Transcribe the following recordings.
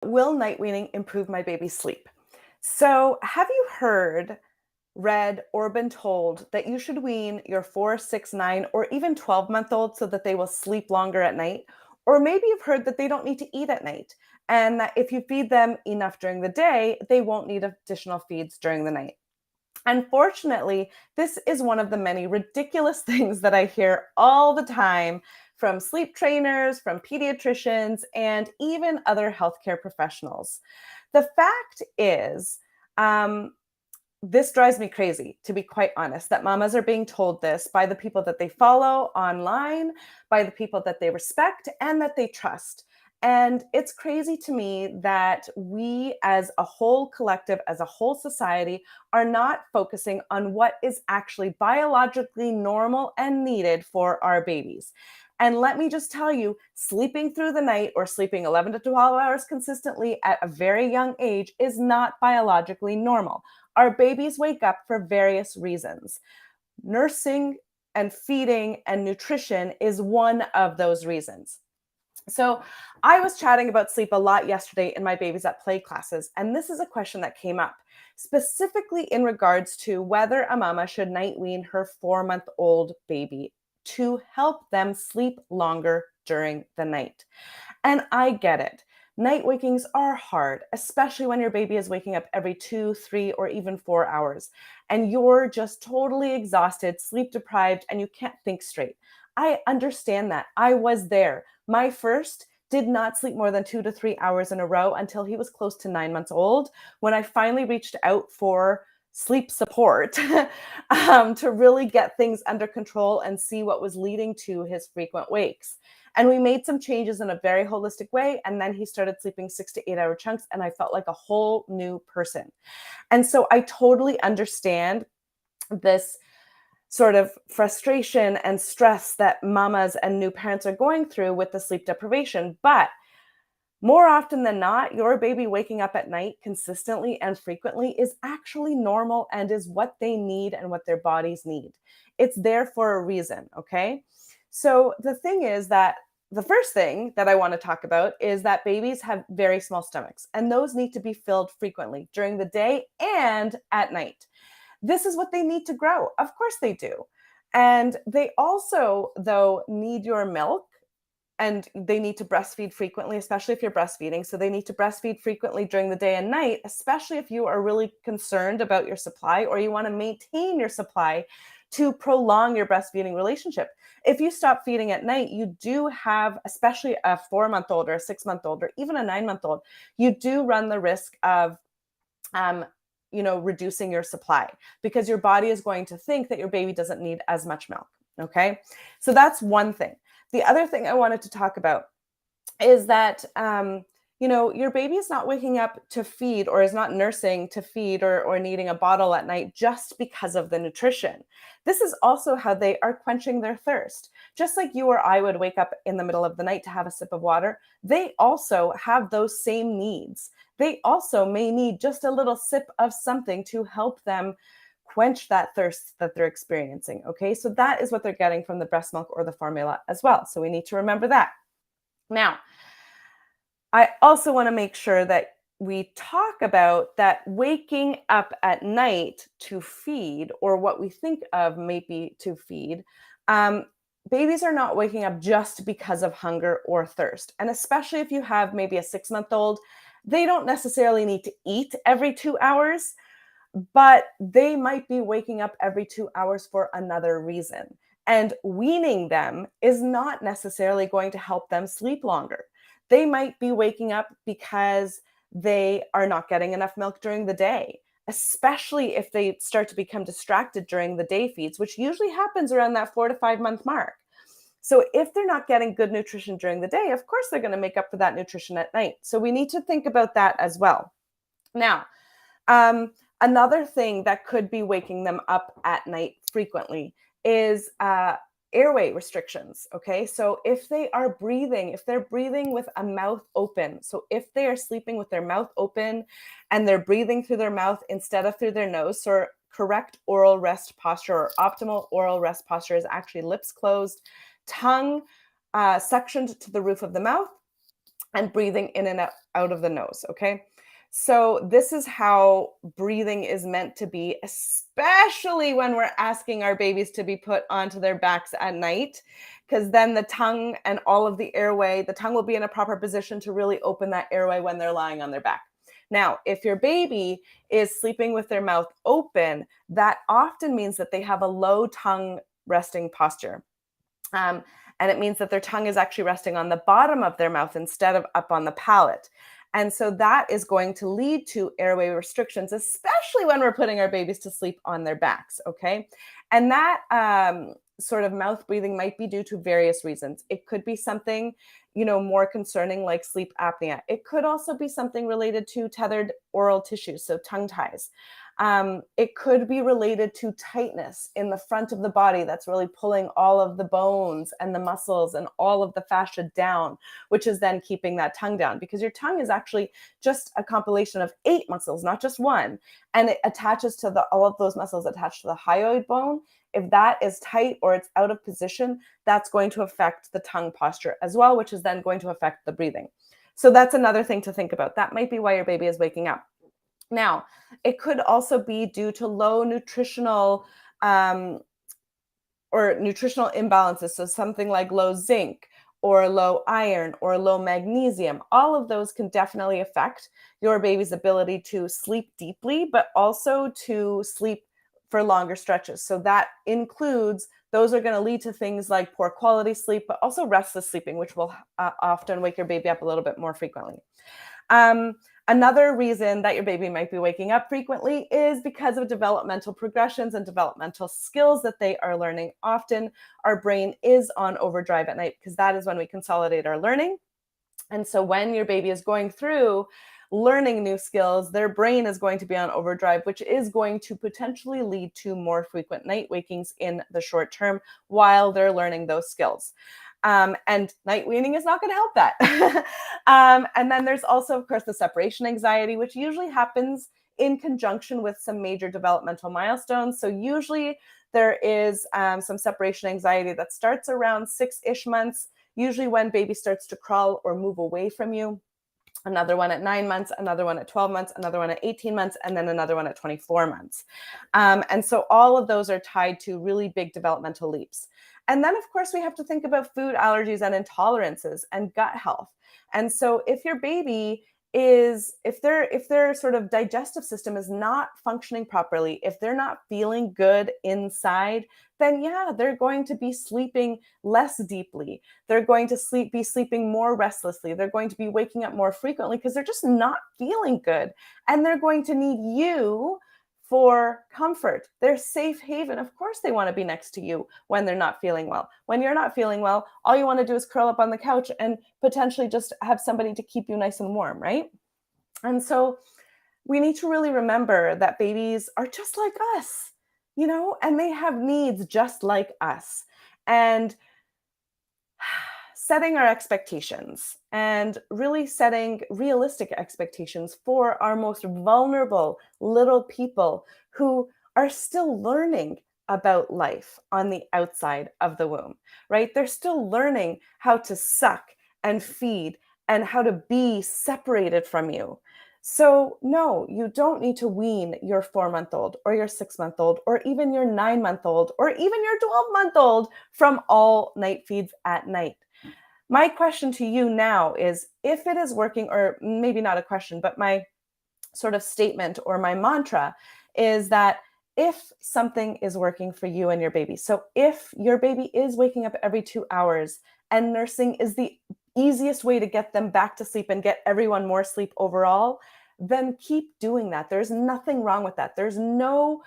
Will night weaning improve my baby's sleep? So, have you heard, read, or been told that you should wean your 4, 6, 9, or even 12-month-old so that they will sleep longer at night? Or maybe you've heard that they don't need to eat at night, and that if you feed them enough during the day, they won't need additional feeds during the night. Unfortunately, this is one of the many ridiculous things that I hear all the time from sleep trainers, from pediatricians, and even other healthcare professionals. The fact is, um, this drives me crazy, to be quite honest, that mamas are being told this by the people that they follow online, by the people that they respect, and that they trust. And it's crazy to me that we, as a whole collective, as a whole society, are not focusing on what is actually biologically normal and needed for our babies. And let me just tell you, sleeping through the night or sleeping 11 to 12 hours consistently at a very young age is not biologically normal. Our babies wake up for various reasons. Nursing and feeding and nutrition is one of those reasons. So, I was chatting about sleep a lot yesterday in my babies at play classes, and this is a question that came up specifically in regards to whether a mama should night wean her 4-month-old baby to help them sleep longer during the night. And I get it. Night wakings are hard, especially when your baby is waking up every 2, 3, or even 4 hours, and you're just totally exhausted, sleep deprived, and you can't think straight. I understand that. I was there. My first did not sleep more than 2 to 3 hours in a row until he was close to 9 months old, when I finally reached out for sleep support to really get things under control and see what was leading to his frequent wakes. And we made some changes in a very holistic way. And then he started sleeping 6 to 8 hour chunks, and I felt like a whole new person. And so I totally understand this sort of frustration and stress that mamas and new parents are going through with the sleep deprivation. But more often than not, your baby waking up at night consistently and frequently is actually normal and is what they need and what their bodies need. It's there for a reason, okay? So the thing is that the first thing that I want to talk about is that babies have very small stomachs, and those need to be filled frequently during the day and at night. This is what they need to grow. Of course they do. And they also, though, need your milk, and they need to breastfeed frequently, especially if you're breastfeeding. So they need to breastfeed frequently during the day and night, especially if you are really concerned about your supply or you want to maintain your supply to prolong your breastfeeding relationship. If you stop feeding at night, you do have, especially a 4-month-old or a 6-month-old or even a 9-month-old, you do run the risk of um, reducing your supply, because your body is going to think that your baby doesn't need as much milk. Okay. So that's one thing. The other thing I wanted to talk about is that, your baby is not waking up to feed or is not nursing to feed or needing a bottle at night just because of the nutrition. This is also how they are quenching their thirst. Just like you or I would wake up in the middle of the night to have a sip of water, they also have those same needs. They also may need just a little sip of something to help them quench that thirst that they're experiencing. Okay, so that is what they're getting from the breast milk or the formula as well. So we need to remember that. Now, I also want to make sure that we talk about that waking up at night to feed, or what we think of maybe to feed. Um, Babies are not waking up just because of hunger or thirst. And especially if you have maybe a 6-month-old, they don't necessarily need to eat every 2 hours, but they might be waking up every 2 hours for another reason. And weaning them is not necessarily going to help them sleep longer. They might be waking up because they are not getting enough milk during the day, especially if they start to become distracted during the day feeds, which usually happens around that 4 to 5 month mark. So if they're not getting good nutrition during the day, of course they're going to make up for that nutrition at night. So we need to think about that as well. Now, another thing that could be waking them up at night frequently is airway restrictions. Okay, so if they're breathing with a mouth open, so if they are sleeping with their mouth open and they're breathing through their mouth instead of through their nose, so correct oral rest posture or optimal oral rest posture is actually lips closed, tongue suctioned to the roof of the mouth, and breathing in and out of the nose, okay? So this is how breathing is meant to be, especially when we're asking our babies to be put onto their backs at night, because then the tongue and all of the airway, the tongue will be in a proper position to really open that airway when they're lying on their back. Now, if your baby is sleeping with their mouth open, that often means that they have a low tongue resting posture. Um, and it means that their tongue is actually resting on the bottom of their mouth instead of up on the palate. And so that is going to lead to airway restrictions, especially when we're putting our babies to sleep on their backs. Okay. And that sort of mouth breathing might be due to various reasons. It could be something, more concerning like sleep apnea. It could also be something related to tethered oral tissues, so tongue ties. It could be related to tightness in the front of the body that's really pulling all of the bones and the muscles and all of the fascia down, which is then keeping that tongue down, because your tongue is actually just a compilation of 8 muscles, not just one. And it attaches to all of those muscles attached to the hyoid bone. If that is tight or it's out of position, that's going to affect the tongue posture as well, which is then going to affect the breathing. So that's another thing to think about. That might be why your baby is waking up. Now, it could also be due to low nutritional um, or nutritional imbalances. So something like low zinc or low iron or low magnesium. All of those can definitely affect your baby's ability to sleep deeply, but also to sleep for longer stretches. So that includes, those are going to lead to things like poor quality sleep, but also restless sleeping, which will often wake your baby up a little bit more frequently. Um, Another reason that your baby might be waking up frequently is because of developmental progressions and developmental skills that they are learning. Often our brain is on overdrive at night because that is when we consolidate our learning. And so when your baby is going through learning new skills, their brain is going to be on overdrive, which is going to potentially lead to more frequent night wakings in the short term while they're learning those skills. And night weaning is not going to help that. And then there's also, of course, the separation anxiety, which usually happens in conjunction with some major developmental milestones. So usually there is some separation anxiety that starts around 6-ish months, usually when baby starts to crawl or move away from you. Another one at 9 months, another one at 12 months, another one at 18 months, and then another one at 24 months. And so all of those are tied to really big developmental leaps. And then, of course, we have to think about food allergies and intolerances and gut health. And so if your baby if their sort of digestive system is not functioning properly, if they're not feeling good inside, then yeah, they're going to be sleeping less deeply. They're going to be sleeping more restlessly. They're going to be waking up more frequently because they're just not feeling good. And they're going to need you for comfort, their safe haven. Of course, they want to be next to you when they're not feeling well. When you're not feeling well, all you want to do is curl up on the couch and potentially just have somebody to keep you nice and warm, right? And so we need to really remember that babies are just like us, and they have needs just like us. And setting our expectations and really setting realistic expectations for our most vulnerable little people who are still learning about life on the outside of the womb, right? They're still learning how to suck and feed and how to be separated from you. So, no, you don't need to wean your 4-month-old or your 6-month-old or even your 9-month-old or even your 12-month-old from all night feeds at night. My question to you now is, if it is working, or maybe not a question, but my sort of statement or my mantra is that if something is working for you and your baby, so if your baby is waking up every 2 hours and nursing is the easiest way to get them back to sleep and get everyone more sleep overall, then keep doing that. There's nothing wrong with that. There's no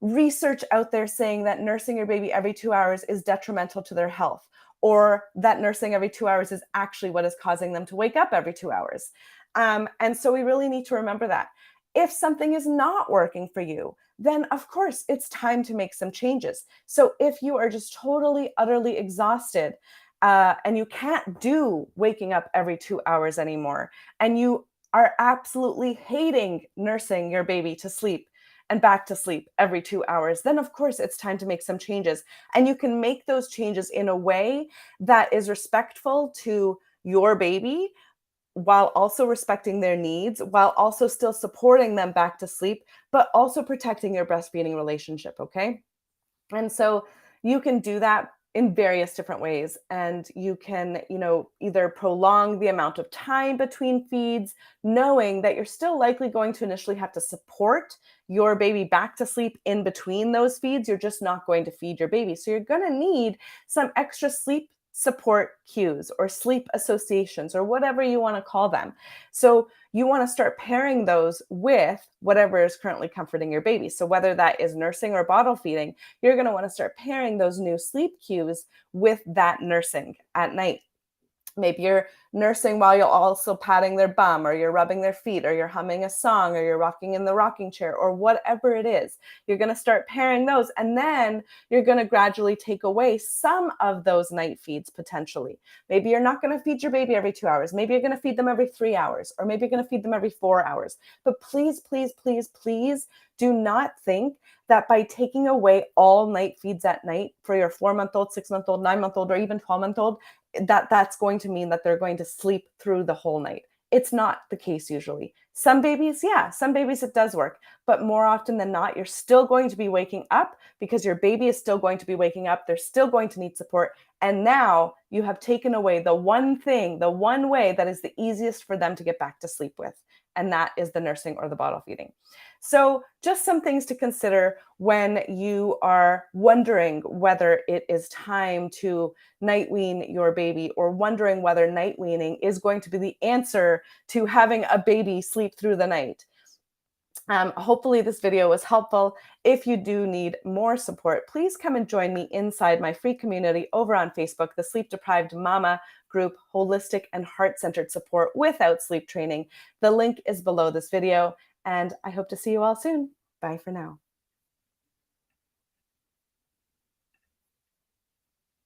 research out there saying that nursing your baby every 2 hours is detrimental to their health, or that nursing every 2 hours is actually what is causing them to wake up every 2 hours. And so we really need to remember that. If something is not working for you, then of course it's time to make some changes. So if you are just totally, utterly exhausted, and you can't do waking up every 2 hours anymore, and you are absolutely hating nursing your baby to sleep and back to sleep every 2 hours, then of course it's time to make some changes. And you can make those changes in a way that is respectful to your baby, while also respecting their needs, while also still supporting them back to sleep, but also protecting your breastfeeding relationship, okay? And so you can do that in various different ways. And you can, either prolong the amount of time between feeds, knowing that you're still likely going to initially have to support your baby back to sleep in between those feeds. You're just not going to feed your baby. So you're going to need some extra sleep support cues or sleep associations or whatever you want to call them. So you want to start pairing those with whatever is currently comforting your baby. So whether that is nursing or bottle feeding, you're going to want to start pairing those new sleep cues with that nursing at night. Maybe you're nursing while you're also patting their bum, or you're rubbing their feet, or you're humming a song, or you're rocking in the rocking chair, or whatever it is. You're going to start pairing those, and then you're going to gradually take away some of those night feeds potentially. Maybe you're not going to feed your baby every 2 hours. Maybe you're going to feed them every 3 hours, or maybe you're going to feed them every 4 hours. But please, please, please, please do not think that by taking away all night feeds at night for your 4-month-old, 6-month-old, 9-month-old, or even 12-month-old, that's going to mean that they're going to sleep through the whole night. It's not the case usually. Some babies, yeah, some babies it does work, but more often than not, you're still going to be waking up because your baby is still going to be waking up. They're still going to need support. And now you have taken away the one thing, the one way that is the easiest for them to get back to sleep with, and that is the nursing or the bottle feeding. So just some things to consider when you are wondering whether it is time to night wean your baby, or wondering whether night weaning is going to be the answer to having a baby sleep through the night. Hopefully this video was helpful. If you do need more support, please come and join me inside my free community over on Facebook, the Sleep Deprived Mama Group, Holistic and Heart-Centered Support Without Sleep Training. The link is below this video, and I hope to see you all soon. Bye for now.